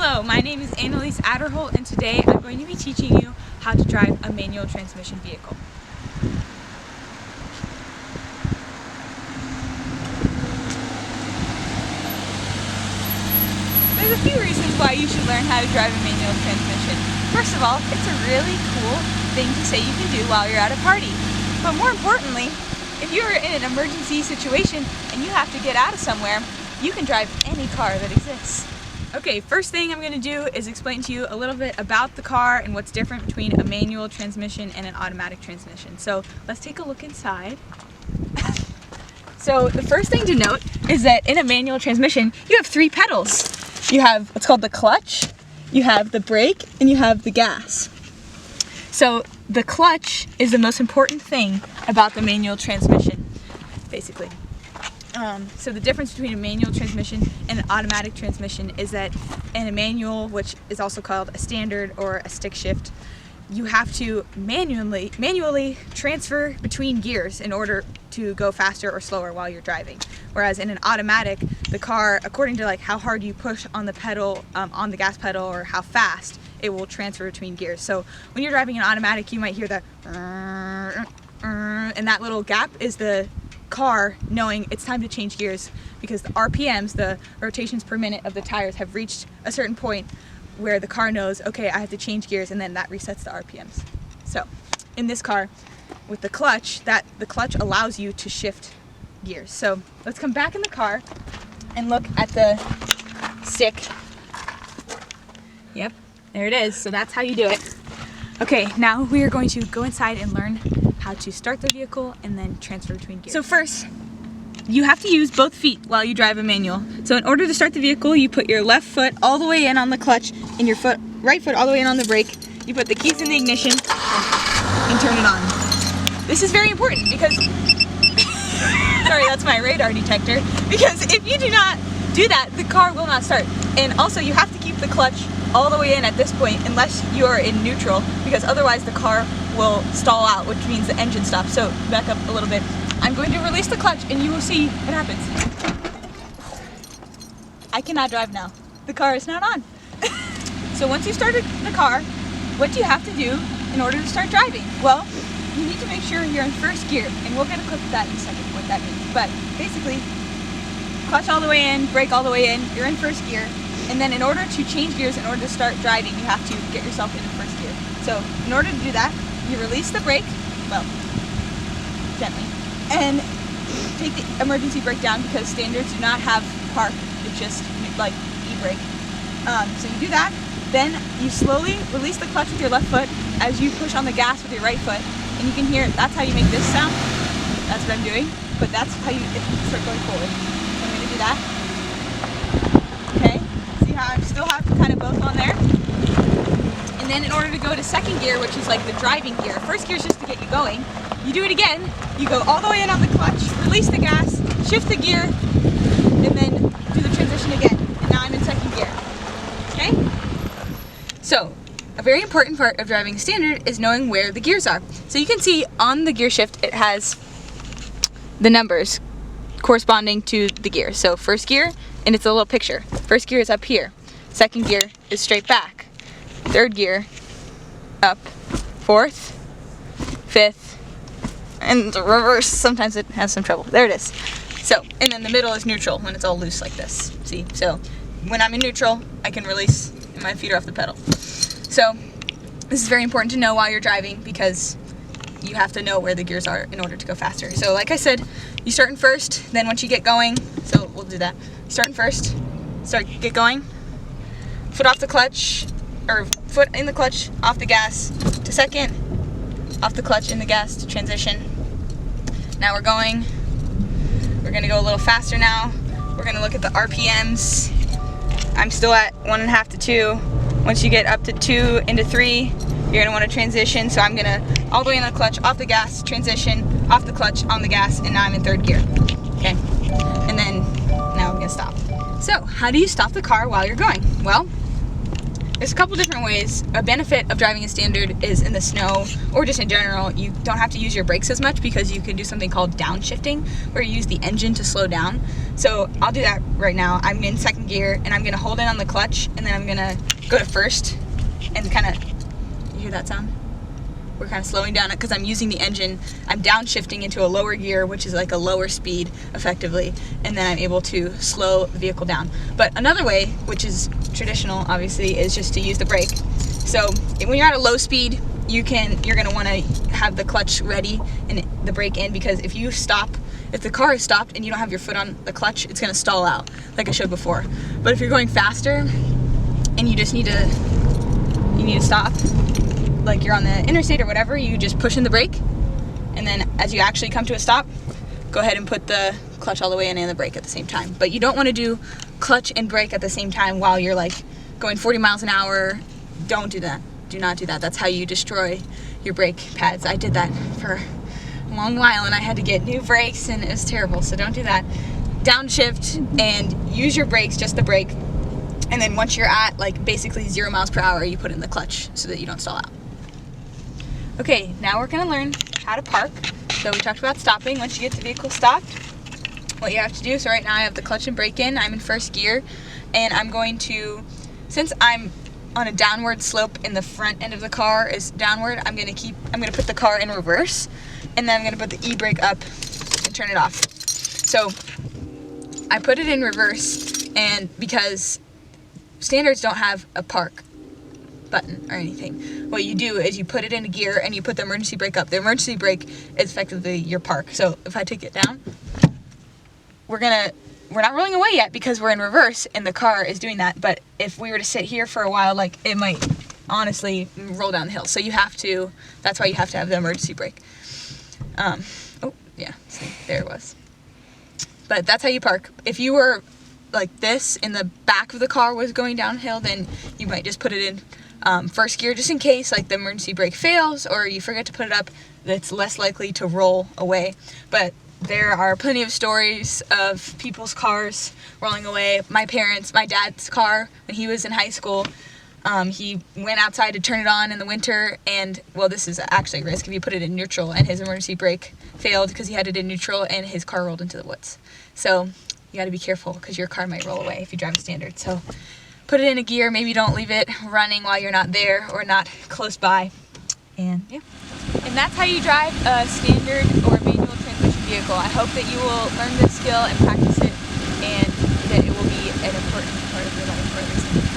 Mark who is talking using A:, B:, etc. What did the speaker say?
A: Hello, my name is Annalise Adderholt, and today I'm going to be teaching you how to drive a manual transmission vehicle. There's a few reasons why you should learn how to drive a manual transmission. First of all, it's a really cool thing to say you can do while you're at a party. But more importantly, if you're in an emergency situation and you have to get out of somewhere, you can drive any car that exists. Okay, first thing I'm going to do is explain to you a little bit about the car and what's different between a manual transmission and an automatic transmission. So let's take a look inside. So the first thing to note is that in a manual transmission, you have three pedals. You have what's called the clutch, you have the brake, and you have the gas. So the clutch is the most important thing about the manual transmission, basically. So the difference between a manual transmission and an automatic transmission is that in a manual, which is also called a standard or a stick shift, you have to manually transfer between gears in order to go faster or slower while you're driving. Whereas in an automatic, the car, according to like how hard you push on the pedal, on the gas pedal, or how fast, it will transfer between gears. So when you're driving an automatic, you might hear the and that little gap is the car knowing it's time to change gears, because the RPMs, the rotations per minute of the tires, have reached a certain point where the car knows, okay, I have to change gears, and then that resets the RPMs. So in this car with the clutch, the clutch allows you to shift gears. So let's come back in the car and look at the stick. Yep, there it is. So that's how you do it. Okay, now we are going to go inside and learn how to start the vehicle and then transfer between gears. So first, you have to use both feet while you drive a manual. So in order to start the vehicle, you put your left foot all the way in on the clutch and your right foot all the way in on the brake. You put the keys in the ignition and turn it on. This is very important because, sorry, that's my radar detector, because if you do not do that, the car will not start. And also you have to keep the clutch all the way in at this point unless you are in neutral, because otherwise the car will stall out, which means the engine stops. So back up a little bit. I'm going to release the clutch and you will see what happens. I cannot drive now. The car is not on. So once you started the car, what do you have to do in order to start driving? Well, you need to make sure you're in first gear, and we'll get a clip of that in a second, what that means. But basically, clutch all the way in, brake all the way in, you're in first gear. And then in order to change gears, in order to start driving, you have to get yourself into first gear. So in order to do that, you release the brake, well, gently, and take the emergency brake down, because standards do not have park, it's just like e-brake. So you do that, then you slowly release the clutch with your left foot as you push on the gas with your right foot, and you can hear, that's how you make this sound. That's what I'm doing, but that's how you start going forward. So I'm going to do that. Okay, see how I still have kind of both on there? And then in order to go to second gear, which is like the driving gear, first gear is just to get you going, you do it again, you go all the way in on the clutch, release the gas, shift the gear, and then do the transition again. And now I'm in second gear. Okay? So, a very important part of driving standard is knowing where the gears are. So you can see on the gear shift, it has the numbers corresponding to the gear. So first gear, and it's a little picture. First gear is up here. Second gear is straight back. Third gear, up. Fourth, fifth, and the reverse. Sometimes it has some trouble. There it is. So, and then the middle is neutral when it's all loose like this. See? So when I'm in neutral, I can release and my feet are off the pedal. So this is very important to know while you're driving, because you have to know where the gears are in order to go faster. So like I said, you start in first, then once you get going, so we'll do that. Start in first, get going, foot off the clutch, or foot in the clutch, off the gas to second, off the clutch in the gas to transition. Now we're going to go a little faster now. We're going to look at the RPMs. I'm still at 1.5 to 2. Once you get up to 2 into 3, you're going to want to transition. So I'm going to all the way in the clutch, off the gas, transition, off the clutch, on the gas, and now I'm in third gear. Okay, and then now I'm going to stop. So how do you stop the car while you're going? Well, there's a couple different ways. A benefit of driving a standard is in the snow, or just in general, you don't have to use your brakes as much because you can do something called downshifting, where you use the engine to slow down. So I'll do that right now. I'm in second gear, and I'm gonna hold in on the clutch, and then I'm gonna go to first, and kind of, you hear that sound? We're kind of slowing down it because I'm using the engine. I'm downshifting into a lower gear, which is like a lower speed effectively, and then I'm able to slow the vehicle down. But another way, which is traditional obviously, is just to use the brake. So when you're at a low speed, you're gonna want to have the clutch ready and the brake in, because if the car is stopped and you don't have your foot on the clutch, it's gonna stall out like I showed before. But if you're going faster and you just need to stop, like you're on the interstate or whatever, you just push in the brake, and then as you actually come to a stop, go ahead and put the clutch all the way in and the brake at the same time. But you don't want to do clutch and brake at the same time while you're like going 40 miles an hour. Don't do that. Do not do that. That's how you destroy your brake pads. I did that for a long while and I had to get new brakes and it was terrible, so don't do that. Downshift and use your brakes, just the brake, and then once you're at like basically 0 miles per hour, you put in the clutch so that you don't stall out. Okay, now we're going to learn how to park. So we talked about stopping. Once you get the vehicle stopped, what you have to do, so right now I have the clutch and brake in, I'm in first gear, and I'm going to, since I'm on a downward slope and the front end of the car is downward, I'm going to put the car in reverse, and then I'm going to put the e-brake up and turn it off. So I put it in reverse, and because standards don't have a park button or anything, what you do is you put it in a gear and you put the emergency brake up. The emergency brake is effectively your park. So if I take it down, we're not rolling away yet because we're in reverse and the car is doing that. But if we were to sit here for a while, like it might honestly roll down the hill. So that's why you have to have the emergency brake. Oh yeah, see, there it was. But that's how you park. If you were like this and the back of the car was going downhill, then you might just put it in first gear, just in case like the emergency brake fails or you forget to put it up. That's less likely to roll away. But there are plenty of stories of people's cars rolling away. My dad's car, when he was in high school, he went outside to turn it on in the winter, and well, this is actually a risk if you put it in neutral, and his emergency brake failed because he had it in neutral and his car rolled into the woods. So you got to be careful because your car might roll away if you drive a standard. So put it in a gear. Maybe don't leave it running while you're not there or not close by. And yeah. And that's how you drive a standard or manual transmission vehicle. I hope that you will learn this skill and practice it, and that it will be an important part of your life for every single day.